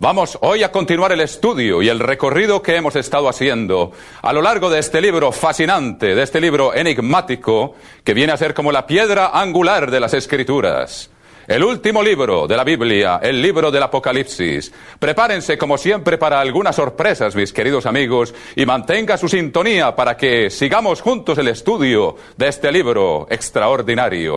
Vamos hoy a continuar el estudio y el recorrido que hemos estado haciendo a lo largo de este libro fascinante, de este libro enigmático, que viene a ser como la piedra angular de las Escrituras. El último libro de la Biblia, el libro del Apocalipsis. Prepárense como siempre para algunas sorpresas, mis queridos amigos, y mantenga su sintonía para que sigamos juntos el estudio de este libro extraordinario.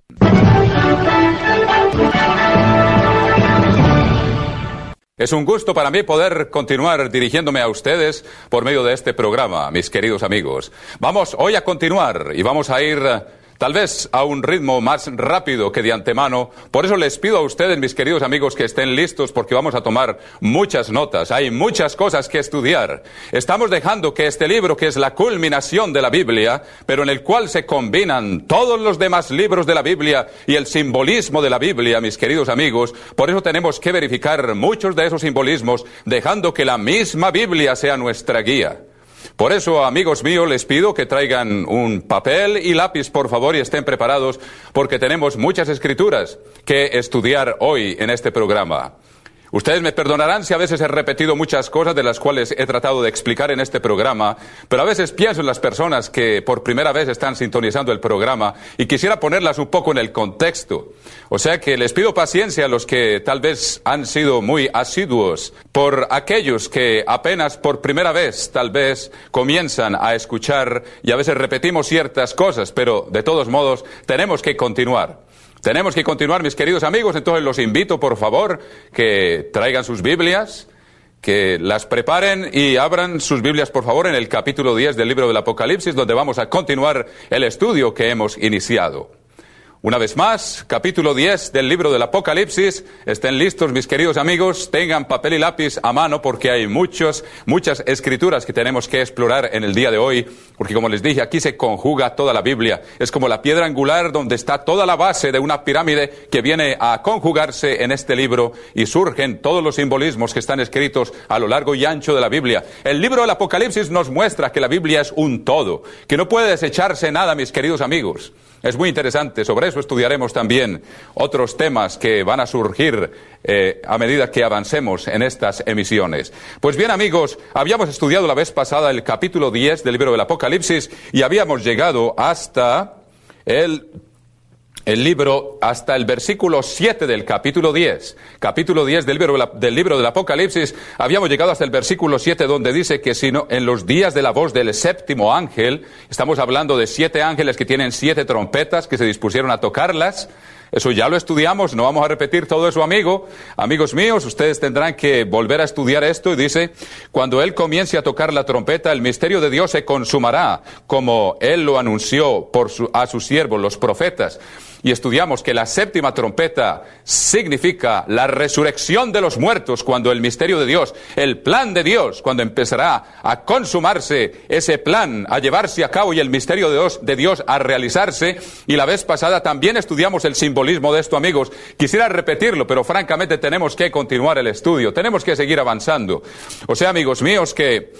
Es un gusto para mí poder continuar dirigiéndome a ustedes por medio de este programa, mis queridos amigos. Vamos hoy a continuar y vamos a ir tal vez a un ritmo más rápido que de antemano. Por eso les pido a ustedes, mis queridos amigos, que estén listos porque vamos a tomar muchas notas. Hay muchas cosas que estudiar. Estamos dejando que este libro, que es la culminación de la Biblia, pero en el cual se combinan todos los demás libros de la Biblia y el simbolismo de la Biblia, mis queridos amigos, por eso tenemos que verificar muchos de esos simbolismos, dejando que la misma Biblia sea nuestra guía. Por eso, amigos míos, les pido que traigan un papel y lápiz, por favor, y estén preparados, porque tenemos muchas escrituras que estudiar hoy en este programa. Ustedes me perdonarán si a veces he repetido muchas cosas de las cuales he tratado de explicar en este programa, pero a veces pienso en las personas que por primera vez están sintonizando el programa y quisiera ponerlas un poco en el contexto. O sea que les pido paciencia a los que tal vez han sido muy asiduos, por aquellos que apenas por primera vez tal vez comienzan a escuchar y a veces repetimos ciertas cosas, pero de todos modos tenemos que continuar. Tenemos que continuar, mis queridos amigos, entonces los invito, por favor, que traigan sus Biblias, que las preparen y abran sus Biblias, por favor, en el capítulo 10 del libro del Apocalipsis, donde vamos a continuar el estudio que hemos iniciado. Una vez más, capítulo 10 del libro del Apocalipsis. Estén listos, mis queridos amigos, tengan papel y lápiz a mano porque hay muchas escrituras que tenemos que explorar en el día de hoy, porque como les dije, aquí se conjuga toda la Biblia. Es como la piedra angular donde está toda la base de una pirámide que viene a conjugarse en este libro y surgen todos los simbolismos que están escritos a lo largo y ancho de la Biblia. El libro del Apocalipsis nos muestra que la Biblia es un todo, que no puede desecharse nada, mis queridos amigos. Es muy interesante, sobre eso estudiaremos también otros temas que van a surgir a medida que avancemos en estas emisiones. Pues bien, amigos, habíamos estudiado la vez pasada el capítulo 10 del libro del Apocalipsis y habíamos llegado hasta el libro, hasta el versículo 7 del capítulo 10. Capítulo 10 del libro del Apocalipsis, habíamos llegado hasta el versículo 7 donde dice que si no, en los días de la voz del séptimo ángel, estamos hablando de 7 ángeles que tienen 7 trompetas que se dispusieron a tocarlas. Eso ya lo estudiamos, no vamos a repetir todo eso, amigos míos, ustedes tendrán que volver a estudiar esto y dice, cuando Él comience a tocar la trompeta, el misterio de Dios se consumará, como Él lo anunció a sus siervos, los profetas. Y estudiamos que la séptima trompeta significa la resurrección de los muertos, cuando el misterio de Dios, el plan de Dios, cuando empezará a consumarse ese plan, a llevarse a cabo y el misterio de Dios a realizarse. Y la vez pasada también estudiamos el simbolismo de esto, amigos. Quisiera repetirlo, pero francamente tenemos que continuar el estudio, tenemos que seguir avanzando. O sea, amigos míos, que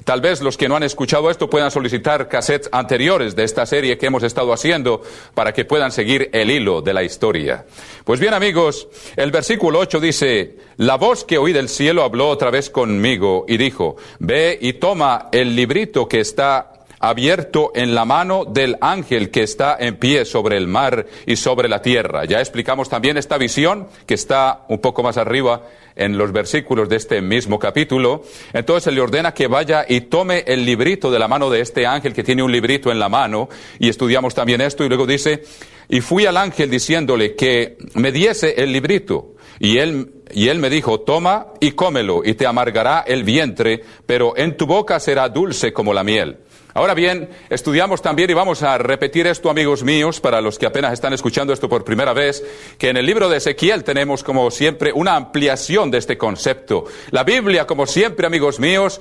tal vez los que no han escuchado esto puedan solicitar cassettes anteriores de esta serie que hemos estado haciendo para que puedan seguir el hilo de la historia. Pues bien, amigos, el versículo 8 dice, la voz que oí del cielo habló otra vez conmigo y dijo, ve y toma el librito que está abierto en la mano del ángel que está en pie sobre el mar y sobre la tierra. Ya explicamos también esta visión que está un poco más arriba en los versículos de este mismo capítulo. Entonces se le ordena que vaya y tome el librito de la mano de este ángel que tiene un librito en la mano, y estudiamos también esto, y luego dice, y fui al ángel diciéndole que me diese el librito, y él me dijo, toma y cómelo, y te amargará el vientre, pero en tu boca será dulce como la miel. Ahora bien, estudiamos también, y vamos a repetir esto, amigos míos, para los que apenas están escuchando esto por primera vez, que en el libro de Ezequiel tenemos, como siempre, una ampliación de este concepto. La Biblia, como siempre, amigos míos,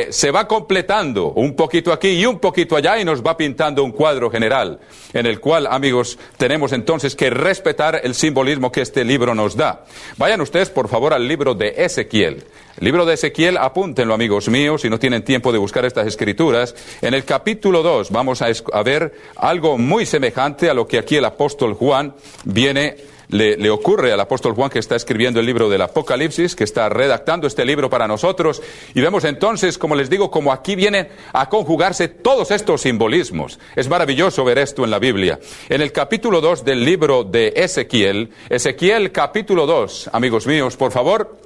se va completando un poquito aquí y un poquito allá y nos va pintando un cuadro general, en el cual, amigos, tenemos entonces que respetar el simbolismo que este libro nos da. Vayan ustedes, por favor, al libro de Ezequiel. El libro de Ezequiel, apúntenlo, amigos míos, si no tienen tiempo de buscar estas escrituras. En el capítulo 2 vamos a ver algo muy semejante a lo que aquí el apóstol Juan viene le ocurre al apóstol Juan, que está escribiendo el libro del Apocalipsis, que está redactando este libro para nosotros. Y vemos entonces, como les digo, como aquí vienen a conjugarse todos estos simbolismos. Es maravilloso ver esto en la Biblia. En el capítulo 2 del libro de Ezequiel, Ezequiel capítulo 2, amigos míos, por favor,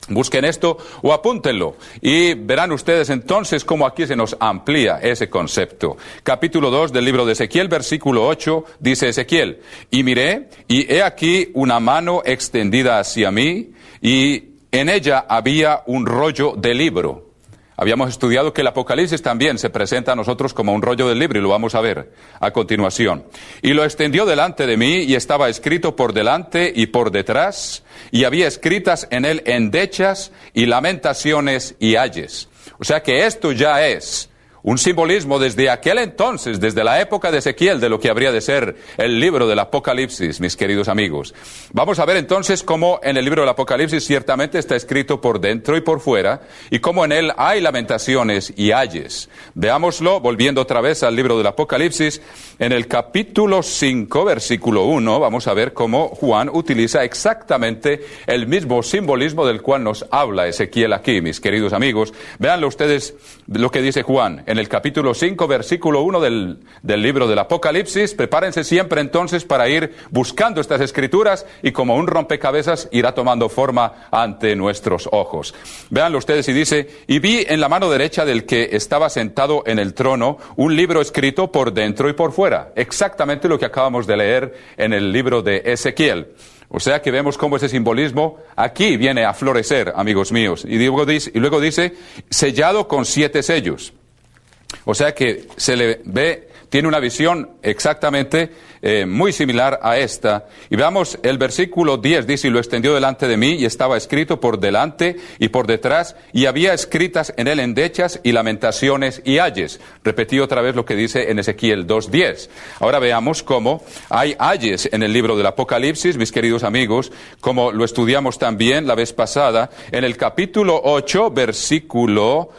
busquen esto o apúntenlo y verán ustedes entonces cómo aquí se nos amplía ese concepto. Capítulo 2 del libro de Ezequiel, versículo 8, dice Ezequiel: y miré, y he aquí una mano extendida hacia mí, y en ella había un rollo de libro. Habíamos estudiado que el Apocalipsis también se presenta a nosotros como un rollo del libro, y lo vamos a ver a continuación. Y lo extendió delante de mí, y estaba escrito por delante y por detrás, y había escritas en él endechas y lamentaciones y ayes. O sea que esto ya es un simbolismo desde aquel entonces, desde la época de Ezequiel, de lo que habría de ser el libro del Apocalipsis, mis queridos amigos. Vamos a ver entonces cómo en el libro del Apocalipsis ciertamente está escrito por dentro y por fuera, y cómo en él hay lamentaciones y ayes. Veámoslo, volviendo otra vez al libro del Apocalipsis, en el capítulo 5, versículo 1, vamos a ver cómo Juan utiliza exactamente el mismo simbolismo del cual nos habla Ezequiel aquí, mis queridos amigos. Véanlo ustedes lo que dice Juan. En el capítulo 5, versículo 1 del libro del Apocalipsis. Prepárense siempre entonces para ir buscando estas escrituras, y como un rompecabezas irá tomando forma ante nuestros ojos. Véanlo ustedes, y dice: y vi en la mano derecha del que estaba sentado en el trono un libro escrito por dentro y por fuera. Exactamente lo que acabamos de leer en el libro de Ezequiel. O sea que vemos cómo ese simbolismo aquí viene a florecer, amigos míos. Y luego dice, sellado con 7 sellos. O sea que se le ve, tiene una visión exactamente muy similar a esta. Y veamos el versículo 10, dice: y lo extendió delante de mí, y estaba escrito por delante y por detrás, y había escritas en él endechas y lamentaciones y ayes. Repetí otra vez lo que dice en Ezequiel 2:10. Ahora veamos cómo hay ayes en el libro del Apocalipsis, mis queridos amigos, como lo estudiamos también la vez pasada, en el capítulo 8, versículo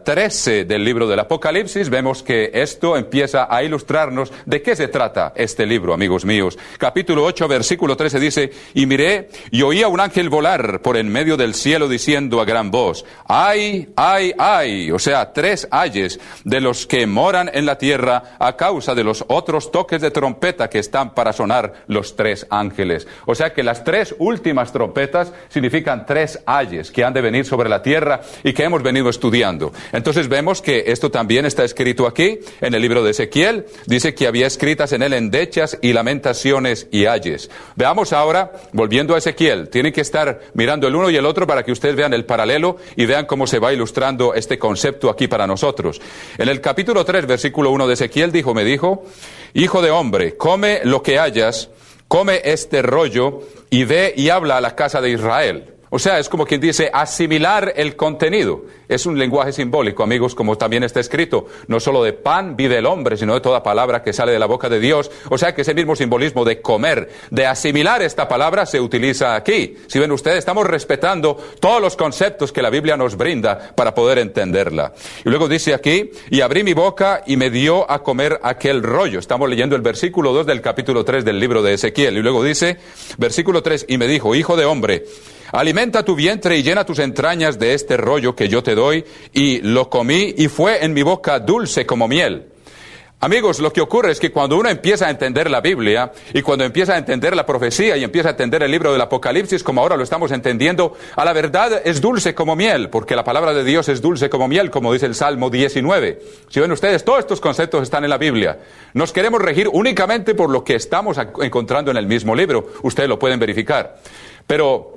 13 del libro del Apocalipsis. Vemos que esto empieza a ilustrarnos de qué se trata este libro, amigos míos. Capítulo 8, versículo 13 dice: y miré, y oí a un ángel volar por en medio del cielo, diciendo a gran voz: ay, ay, ay. O sea, 3 ayes de los que moran en la tierra a causa de los otros toques de trompeta que están para sonar los 3 ángeles. O sea que las 3 últimas trompetas significan 3 ayes que han de venir sobre la tierra y que hemos venido estudiando. Entonces vemos que esto también está escrito aquí en el libro de Ezequiel. Dice que había escritas en él endechas y lamentaciones y ayes. Veamos ahora, volviendo a Ezequiel, tienen que estar mirando el uno y el otro para que ustedes vean el paralelo y vean cómo se va ilustrando este concepto aquí para nosotros. En el capítulo 3, versículo 1 de Ezequiel me dijo: hijo de hombre, come lo que hayas, come este rollo, y ve y habla a la casa de Israel. O sea, es como quien dice, asimilar el contenido. Es un lenguaje simbólico, amigos, como también está escrito. No solo de pan vive el hombre, sino de toda palabra que sale de la boca de Dios. O sea que ese mismo simbolismo de comer, de asimilar esta palabra, se utiliza aquí. Si ven ustedes, estamos respetando todos los conceptos que la Biblia nos brinda para poder entenderla. Y luego dice aquí: y abrí mi boca y me dio a comer aquel rollo. Estamos leyendo el versículo 2 del capítulo 3 del libro de Ezequiel. Y luego dice, versículo 3, y me dijo: hijo de hombre, alimenta tu vientre y llena tus entrañas de este rollo que yo te doy. Y lo comí, y fue en mi boca dulce como miel. Amigos, lo que ocurre es que cuando uno empieza a entender la Biblia, y cuando empieza a entender la profecía, y empieza a entender el libro del Apocalipsis, como ahora lo estamos entendiendo, a la verdad es dulce como miel, porque la palabra de Dios es dulce como miel, como dice el Salmo 19. Si ven ustedes, todos estos conceptos están en la Biblia. Nos queremos regir únicamente por lo que estamos encontrando en el mismo libro. Ustedes lo pueden verificar. Pero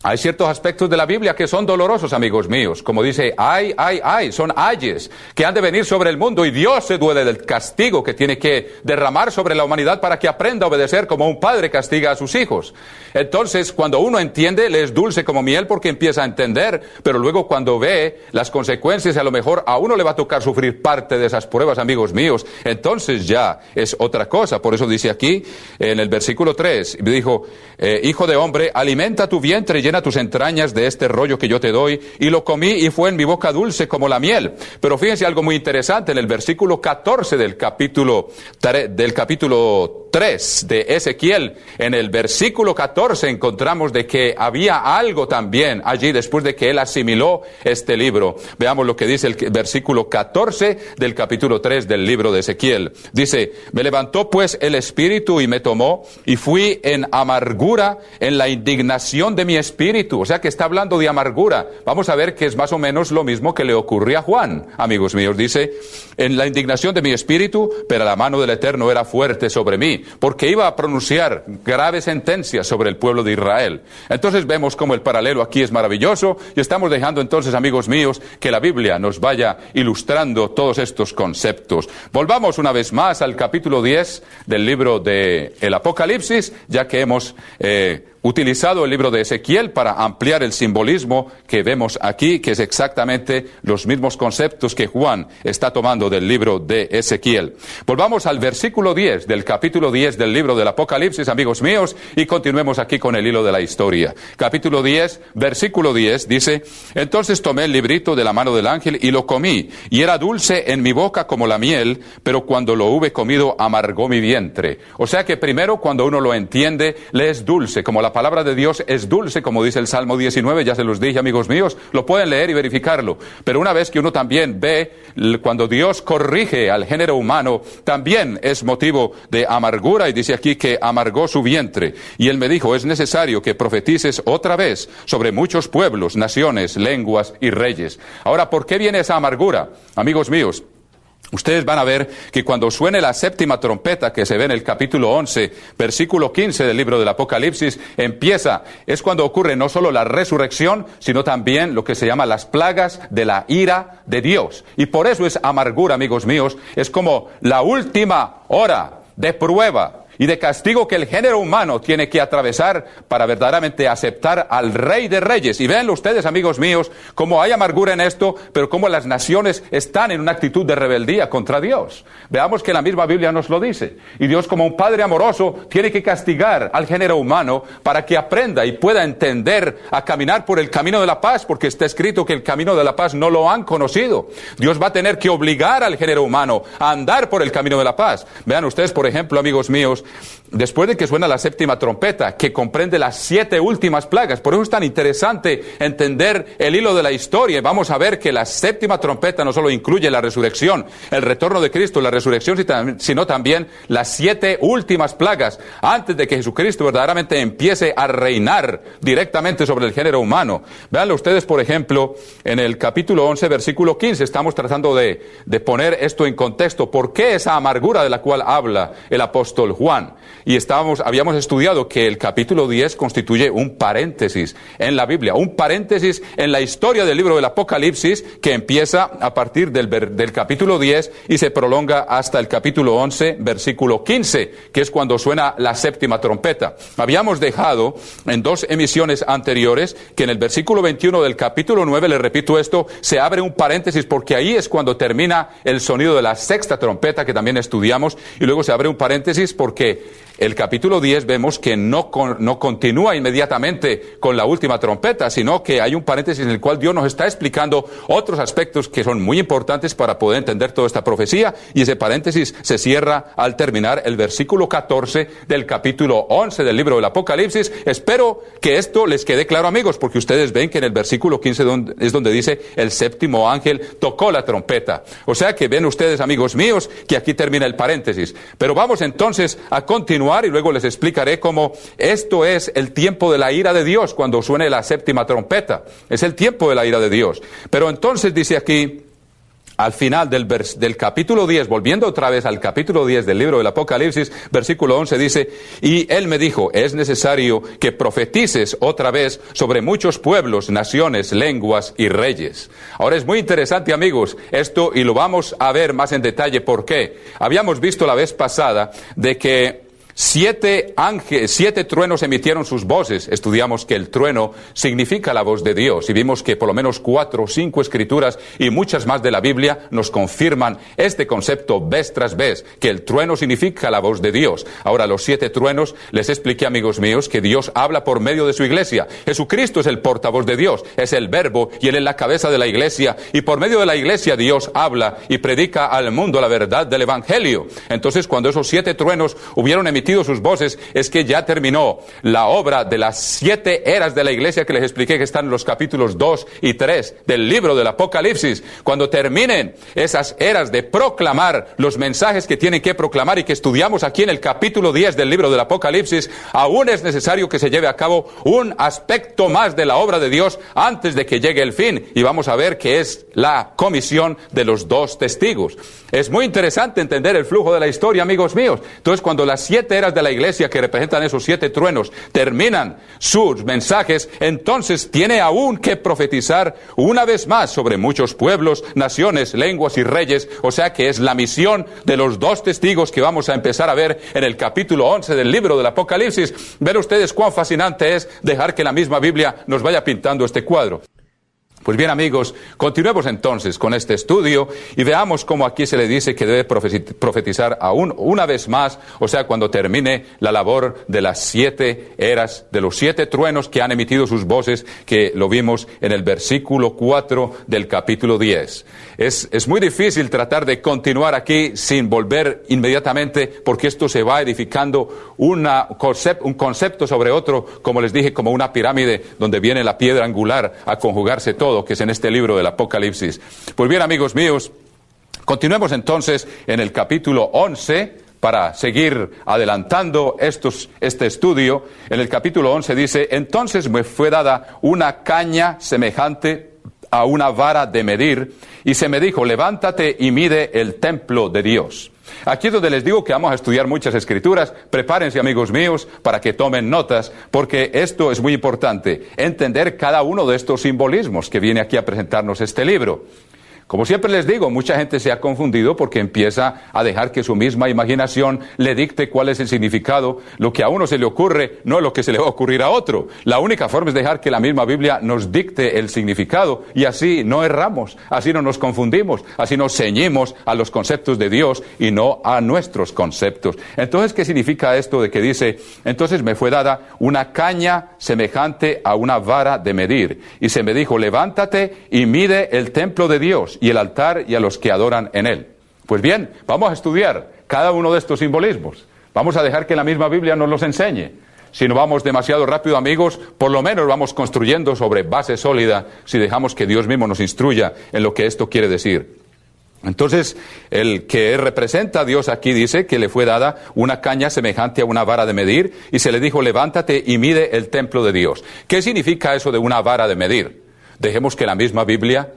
hay ciertos aspectos de la Biblia que son dolorosos, amigos míos. Como dice, ay, ay, ay, son ayes que han de venir sobre el mundo, y Dios se duele del castigo que tiene que derramar sobre la humanidad para que aprenda a obedecer como un padre castiga a sus hijos. Entonces, cuando uno entiende, le es dulce como miel porque empieza a entender, pero luego cuando ve las consecuencias, a lo mejor a uno le va a tocar sufrir parte de esas pruebas, amigos míos, entonces ya es otra cosa. Por eso dice aquí, en el versículo 3, dijo, hijo de hombre, alimenta tu vientre y llena tus entrañas de este rollo que yo te doy. Y lo comí, y fue en mi boca dulce como la miel. Pero fíjense algo muy interesante, en el versículo 14 del capítulo 3 de Ezequiel, en el versículo 14 encontramos de que había algo también allí después de que él asimiló este libro. Veamos lo que dice el versículo 14 del capítulo 3 del libro de Ezequiel. Dice: me levantó pues el espíritu y me tomó, y fui en amargura en la indignación de mi espíritu. O sea que está hablando de amargura. Vamos a ver que es más o menos lo mismo que le ocurrió a Juan, amigos míos. Dice: en la indignación de mi espíritu, pero la mano del Eterno era fuerte sobre mí, porque iba a pronunciar graves sentencias sobre el pueblo de Israel. Entonces vemos cómo el paralelo aquí es maravilloso, y estamos dejando entonces, amigos míos, que la Biblia nos vaya ilustrando todos estos conceptos. Volvamos una vez más al capítulo 10 del libro de el Apocalipsis, ya que hemos utilizado el libro de Ezequiel para ampliar el simbolismo que vemos aquí, que es exactamente los mismos conceptos que Juan está tomando del libro de Ezequiel. Volvamos al versículo 10 del capítulo 10 del libro del Apocalipsis, amigos míos, y continuemos aquí con el hilo de la historia. Capítulo 10, versículo 10, dice: entonces tomé el librito de la mano del ángel y lo comí, y era dulce en mi boca como la miel, pero cuando lo hube comido amargó mi vientre. O sea que primero, cuando uno lo entiende, le es dulce, como la palabra de Dios es dulce, como dice el Salmo 19, ya se los dije, amigos míos, lo pueden leer y verificarlo. Pero una vez que uno también ve, cuando Dios corrige al género humano, también es motivo de amargura, y dice aquí que amargó su vientre. Y él me dijo: es necesario que profetices otra vez sobre muchos pueblos, naciones, lenguas y reyes. Ahora, ¿por qué viene esa amargura? Amigos míos, ustedes van a ver que cuando suene la séptima trompeta, que se ve en el capítulo 11, versículo 15 del libro del Apocalipsis, es cuando ocurre no solo la resurrección, sino también lo que se llama las plagas de la ira de Dios. Y por eso es amargura, amigos míos, es como la última hora de prueba y de castigo que el género humano tiene que atravesar para verdaderamente aceptar al Rey de Reyes. Y véanlo ustedes, amigos míos, cómo hay amargura en esto, pero cómo las naciones están en una actitud de rebeldía contra Dios. Veamos que la misma Biblia nos lo dice. Y Dios, como un Padre amoroso, tiene que castigar al género humano para que aprenda y pueda entender a caminar por el camino de la paz, porque está escrito que el camino de la paz no lo han conocido. Dios va a tener que obligar al género humano a andar por el camino de la paz. Vean ustedes, por ejemplo, amigos míos, después de que suena la séptima trompeta, que comprende las 7 últimas plagas. Por eso es tan interesante entender el hilo de la historia. Vamos a ver que la séptima trompeta no solo incluye la resurrección, el retorno de Cristo, la resurrección, sino también las 7 últimas plagas, antes de que Jesucristo verdaderamente empiece a reinar directamente sobre el género humano. Véanlo ustedes, por ejemplo, en el capítulo 11, versículo 15, estamos tratando de poner esto en contexto. ¿Por qué esa amargura de la cual habla el apóstol Juan? Y habíamos estudiado que el capítulo 10 constituye un paréntesis en la Biblia, un paréntesis en la historia del libro del Apocalipsis, que empieza a partir del capítulo 10 y se prolonga hasta el capítulo 11, versículo 15, que es cuando suena la séptima trompeta. Habíamos dejado en 2 emisiones anteriores que en el versículo 21 del capítulo 9, le repito esto, se abre un paréntesis, porque ahí es cuando termina el sonido de la sexta trompeta, que también estudiamos, y luego se abre un paréntesis porque el capítulo 10 vemos que no continúa inmediatamente con la última trompeta, sino que hay un paréntesis en el cual Dios nos está explicando otros aspectos que son muy importantes para poder entender toda esta profecía, y ese paréntesis se cierra al terminar el versículo 14 del capítulo 11 del libro del Apocalipsis. Espero que esto les quede claro, amigos, porque ustedes ven que en el versículo 15 es donde dice: el séptimo ángel tocó la trompeta. O sea que ven ustedes, amigos míos, que aquí termina el paréntesis. Pero vamos entonces a continuar, y luego les explicaré cómo esto es el tiempo de la ira de Dios cuando suene la séptima trompeta. Es el tiempo de la ira de Dios. Pero entonces dice aquí, al final del capítulo 10, volviendo otra vez al capítulo 10 del libro del Apocalipsis, versículo 11 dice: y él me dijo: es necesario que profetices otra vez sobre muchos pueblos, naciones, lenguas y reyes. Ahora es muy interesante, amigos, esto, y lo vamos a ver más en detalle. ¿Por qué? Habíamos visto la vez pasada de que 7 truenos emitieron sus voces. Estudiamos que el trueno significa la voz de Dios, y vimos que por lo menos 4 o 5 escrituras y muchas más de la Biblia nos confirman este concepto vez tras vez, que el trueno significa la voz de Dios. Ahora, los 7 truenos, les expliqué, amigos míos, que Dios habla por medio de su iglesia. Jesucristo es el portavoz de Dios, es el verbo, y Él es la cabeza de la iglesia, y por medio de la iglesia Dios habla y predica al mundo la verdad del Evangelio. Entonces, cuando esos 7 truenos hubieron emitido emitido sus voces, es que ya terminó la obra de las 7 eras de la iglesia que les expliqué, que están en los capítulos 2 y 3 del libro del Apocalipsis. Cuando terminen esas eras de proclamar los mensajes que tienen que proclamar y que estudiamos aquí en el capítulo 10 del libro del Apocalipsis, aún es necesario que se lleve a cabo un aspecto más de la obra de Dios antes de que llegue el fin, y vamos a ver que es la comisión de los 2 testigos. Es muy interesante entender el flujo de la historia, amigos míos. Entonces, cuando las 7 eras de la iglesia, que representan esos 7 truenos, terminan sus mensajes, entonces tiene aún que profetizar una vez más sobre muchos pueblos, naciones, lenguas y reyes. O sea que es la misión de los 2 testigos que vamos a empezar a ver en el capítulo 11 del libro del Apocalipsis. Ven ustedes cuán fascinante es dejar que la misma Biblia nos vaya pintando este cuadro. Pues bien, amigos, continuemos entonces con este estudio y veamos cómo aquí se le dice que debe profetizar aún una vez más, o sea, cuando termine la labor de las 7 eras, de los 7 truenos que han emitido sus voces, que lo vimos en el versículo 4 del capítulo 10. Es muy difícil tratar de continuar aquí sin volver inmediatamente, porque esto se va edificando un concepto sobre otro, como les dije, como una pirámide donde viene la piedra angular a conjugarse todo, que es en este libro del Apocalipsis. Pues bien, amigos míos, continuemos entonces en el capítulo 11 para seguir adelantando este estudio. En el capítulo 11 dice: entonces me fue dada una caña semejante a una vara de medir, y se me dijo: levántate y mide el templo de Dios. Aquí es donde les digo que vamos a estudiar muchas escrituras. Prepárense, amigos míos, para que tomen notas, porque esto es muy importante, entender cada uno de estos simbolismos que viene aquí a presentarnos este libro. Como siempre les digo, mucha gente se ha confundido porque empieza a dejar que su misma imaginación le dicte cuál es el significado. Lo que a uno se le ocurre no es lo que se le va a ocurrir a otro. La única forma es dejar que la misma Biblia nos dicte el significado, y así no erramos, así no nos confundimos, así nos ceñimos a los conceptos de Dios y no a nuestros conceptos. Entonces, ¿qué significa esto de que dice: entonces me fue dada una caña semejante a una vara de medir, y se me dijo: levántate y mide el templo de Dios y el altar y a los que adoran en él? Pues bien, vamos a estudiar cada uno de estos simbolismos. Vamos a dejar que la misma Biblia nos los enseñe. Si no vamos demasiado rápido, amigos, por lo menos vamos construyendo sobre base sólida si dejamos que Dios mismo nos instruya en lo que esto quiere decir. Entonces, el que representa a Dios aquí dice que le fue dada una caña semejante a una vara de medir, y se le dijo: levántate y mide el templo de Dios. ¿Qué significa eso de una vara de medir? Dejemos que la misma Biblia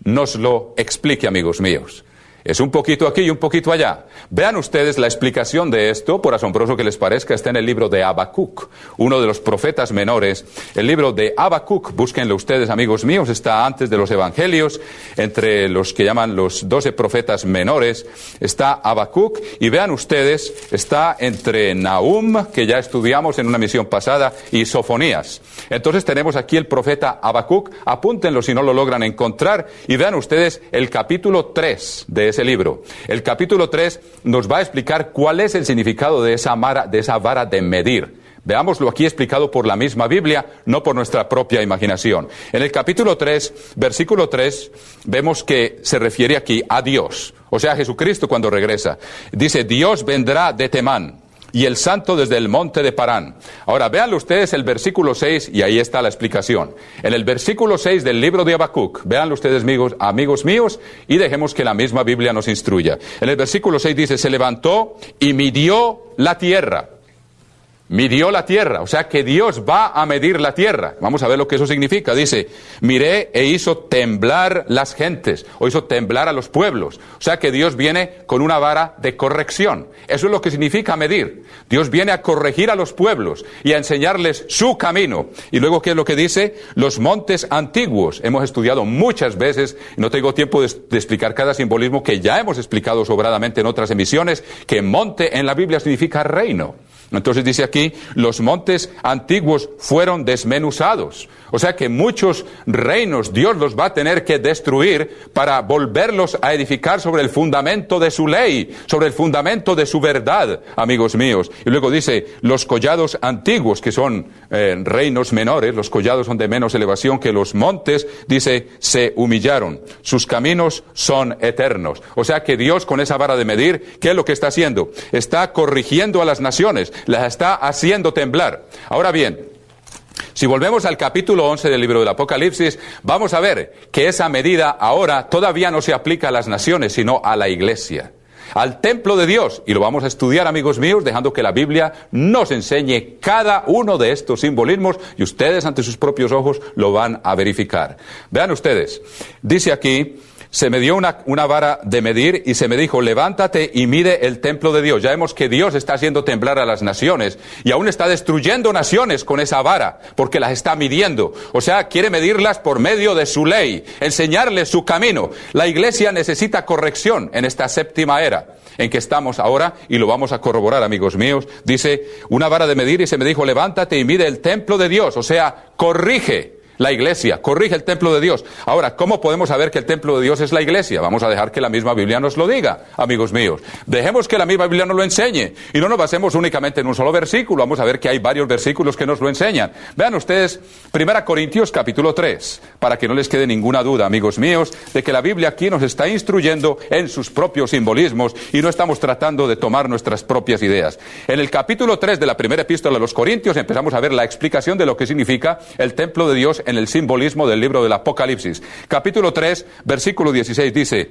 nos lo explique, amigos míos. Es un poquito aquí y un poquito allá. Vean ustedes la explicación de esto, por asombroso que les parezca, está en el libro de Habacuc, uno de los profetas menores. El libro de Habacuc, búsquenlo ustedes, amigos míos, está antes de los evangelios, entre los que llaman los 12 profetas menores, está Habacuc, y vean ustedes, está entre Nahum, que ya estudiamos en una misión pasada, y Sofonías. Entonces tenemos aquí el profeta Habacuc, apúntenlo si no lo logran encontrar, y vean ustedes el capítulo 3 de ese libro. El capítulo 3 nos va a explicar cuál es el significado de esa vara de medir. Veámoslo aquí explicado por la misma Biblia, no por nuestra propia imaginación. En el capítulo 3, versículo 3, vemos que se refiere aquí a Dios, o sea, a Jesucristo cuando regresa. Dice: Dios vendrá de Temán, y el santo desde el monte de Parán. Ahora, véanlo ustedes el versículo 6, y ahí está la explicación. En el versículo 6 del libro de Habacuc, véanlo ustedes, amigos míos, y dejemos que la misma Biblia nos instruya. En el versículo 6 dice: se levantó y midió la tierra. Midió la tierra, o sea que Dios va a medir la tierra. Vamos a ver lo que eso significa. Dice: miré e hizo temblar las gentes, o hizo temblar a los pueblos. O sea que Dios viene con una vara de corrección. Eso es lo que significa medir. Dios viene a corregir a los pueblos y a enseñarles su camino. Y luego, ¿qué es lo que dice? Los montes antiguos. Hemos estudiado muchas veces, no tengo tiempo de explicar cada simbolismo, que ya hemos explicado sobradamente en otras emisiones, que monte en la Biblia significa reino. Entonces dice aquí: los montes antiguos fueron desmenuzados. O sea que muchos reinos Dios los va a tener que destruir para volverlos a edificar sobre el fundamento de su ley, sobre el fundamento de su verdad, amigos míos. Y luego dice: los collados antiguos, que son reinos menores, los collados son de menos elevación que los montes, dice, se humillaron. Sus caminos son eternos. O sea que Dios, con esa vara de medir, ¿qué es lo que está haciendo? Está corrigiendo a las naciones. las está haciendo temblar. Ahora bien, si volvemos al capítulo 11 del libro del Apocalipsis, vamos a ver que esa medida ahora todavía no se aplica a las naciones, sino a la iglesia, al templo de Dios. Y lo vamos a estudiar, amigos míos, dejando que la Biblia nos enseñe cada uno de estos simbolismos y ustedes ante sus propios ojos lo van a verificar. Vean ustedes, dice aquí: se me dio una vara de medir y se me dijo, levántate y mide el templo de Dios. Ya vemos que Dios está haciendo temblar a las naciones y aún está destruyendo naciones con esa vara porque las está midiendo. O sea, quiere medirlas por medio de su ley, enseñarles su camino. La iglesia necesita corrección en esta séptima era en que estamos ahora, y lo vamos a corroborar, amigos míos. Dice, una vara de medir y se me dijo, levántate y mide el templo de Dios. O sea, corrige la iglesia, corrige el templo de Dios. Ahora, ¿cómo podemos saber que el templo de Dios es la iglesia? Vamos a dejar que la misma Biblia nos lo diga, amigos míos. Dejemos que la misma Biblia nos lo enseñe y no nos basemos únicamente en un solo versículo. Vamos a ver que hay varios versículos que nos lo enseñan. Vean ustedes 1 Corintios capítulo 3, para que no les quede ninguna duda, amigos míos, de que la Biblia aquí nos está instruyendo en sus propios simbolismos y no estamos tratando de tomar nuestras propias ideas. En el capítulo 3 de la primera epístola a los Corintios empezamos a ver la explicación de lo que significa el templo de Dios en el simbolismo del libro del Apocalipsis. Capítulo 3, versículo 16 dice,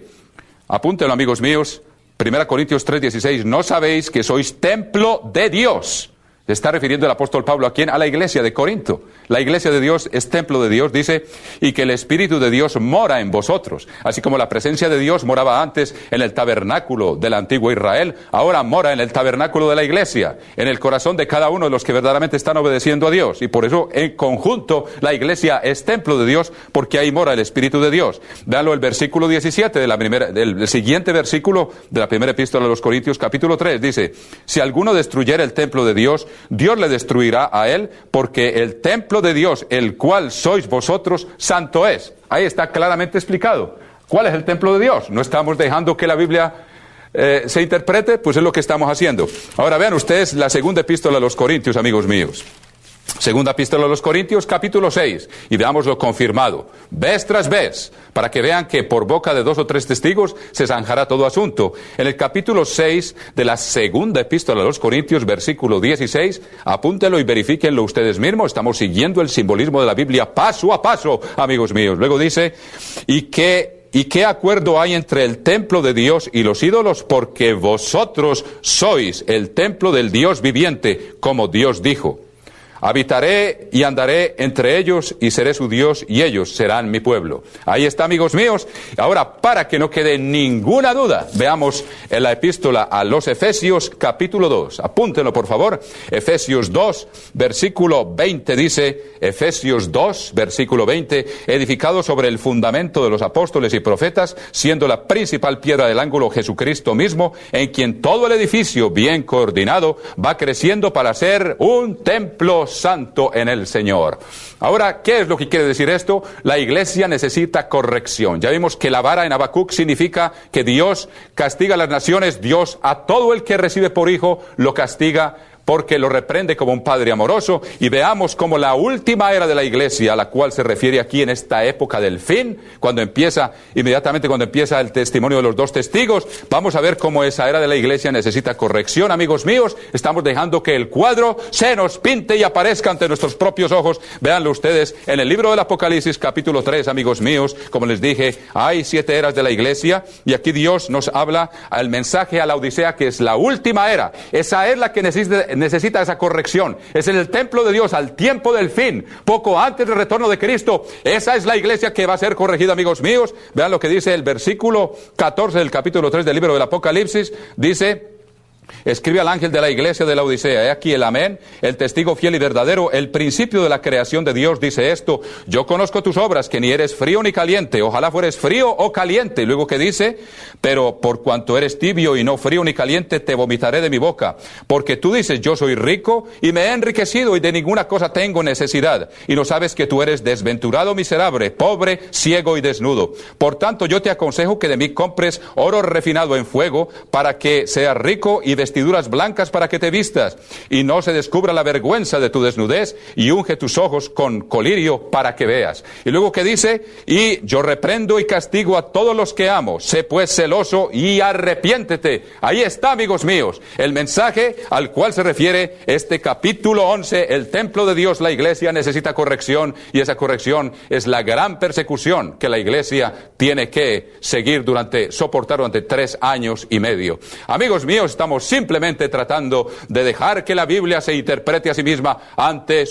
apúntenlo, amigos míos, 1 Corintios 3, 16, ¿no sabéis que sois templo de Dios? Se está refiriendo el apóstol Pablo a quién? A la iglesia de Corinto. La iglesia de Dios es templo de Dios, dice, y que el Espíritu de Dios mora en vosotros. Así como la presencia de Dios moraba antes en el tabernáculo del antiguo Israel, ahora mora en el tabernáculo de la iglesia, en el corazón de cada uno de los que verdaderamente están obedeciendo a Dios. Y por eso, en conjunto, la iglesia es templo de Dios, porque ahí mora el Espíritu de Dios. Véanlo, el versículo 17 del siguiente versículo de la primera epístola de los Corintios, capítulo 3, dice, si alguno destruyera el templo de Dios, Dios le destruirá a él, porque el templo de Dios, el cual sois vosotros, santo es. Ahí está claramente explicado. ¿Cuál es el templo de Dios? No estamos dejando que la Biblia se interprete, pues es lo que estamos haciendo. Ahora vean ustedes la segunda epístola a los Corintios, amigos míos. Segunda epístola a los Corintios, capítulo 6, y veámoslo confirmado, vez tras vez, para que vean que por boca de 2 o 3 testigos se zanjará todo asunto. En el capítulo 6 de la segunda epístola a los Corintios, versículo 16, apúntenlo y verifíquenlo ustedes mismos, estamos siguiendo el simbolismo de la Biblia paso a paso, amigos míos. Luego dice, ¿y qué acuerdo hay entre el templo de Dios y los ídolos? Porque vosotros sois el templo del Dios viviente, como Dios dijo. Habitaré y andaré entre ellos y seré su Dios y ellos serán mi pueblo. Ahí está, amigos míos. Ahora, para que no quede ninguna duda, veamos en la epístola a los Efesios, capítulo 2. Apúntenlo, por favor. Efesios 2, versículo 20 dice, Efesios 2, versículo 20, edificado sobre el fundamento de los apóstoles y profetas, siendo la principal piedra del ángulo Jesucristo mismo, en quien todo el edificio bien coordinado va creciendo para ser un templo santo en el Señor. Ahora, ¿qué es lo que quiere decir esto? La iglesia necesita corrección. Ya vimos que la vara en Habacuc significa que Dios castiga a las naciones. Dios a todo el que recibe por hijo lo castiga porque lo reprende como un padre amoroso. Y veamos cómo la última era de la iglesia, a la cual se refiere aquí en esta época del fin, inmediatamente cuando empieza el testimonio de los 2 testigos, vamos a ver cómo esa era de la iglesia necesita corrección, amigos míos. Estamos dejando que el cuadro se nos pinte y aparezca ante nuestros propios ojos. Véanlo ustedes en el libro del Apocalipsis, capítulo 3, amigos míos. Como les dije, hay 7 eras de la iglesia, y aquí Dios nos habla al mensaje a la Odisea, que es la última era. Esa es la que necesita esa corrección. Es en el templo de Dios al tiempo del fin, poco antes del retorno de Cristo. Esa es la iglesia que va a ser corregida, amigos míos. Vean lo que dice el versículo 14 del capítulo 3 del libro del Apocalipsis. Dice, escribe al ángel de la iglesia de la Odisea, he aquí el amén, el testigo fiel y verdadero, el principio de la creación de Dios, dice esto, yo conozco tus obras, que ni eres frío ni caliente, ojalá fueres frío o caliente. Y luego que dice, pero por cuanto eres tibio y no frío ni caliente, te vomitaré de mi boca, porque tú dices, yo soy rico y me he enriquecido y de ninguna cosa tengo necesidad, y no sabes que tú eres desventurado, miserable, pobre, ciego y desnudo. Por tanto yo te aconsejo que de mí compres oro refinado en fuego, para que seas rico, y vestiduras blancas para que te vistas, y no se descubra la vergüenza de tu desnudez, y unge tus ojos con colirio para que veas. Y luego que dice, y yo reprendo y castigo a todos los que amo, sé pues celoso y arrepiéntete. Ahí está, amigos míos, el mensaje al cual se refiere este capítulo 11, el templo de Dios, la iglesia necesita corrección, y esa corrección es la gran persecución que la iglesia tiene que soportar durante 3 años y medio. Amigos míos, estamos simplemente tratando de dejar que la Biblia se interprete a sí misma ante su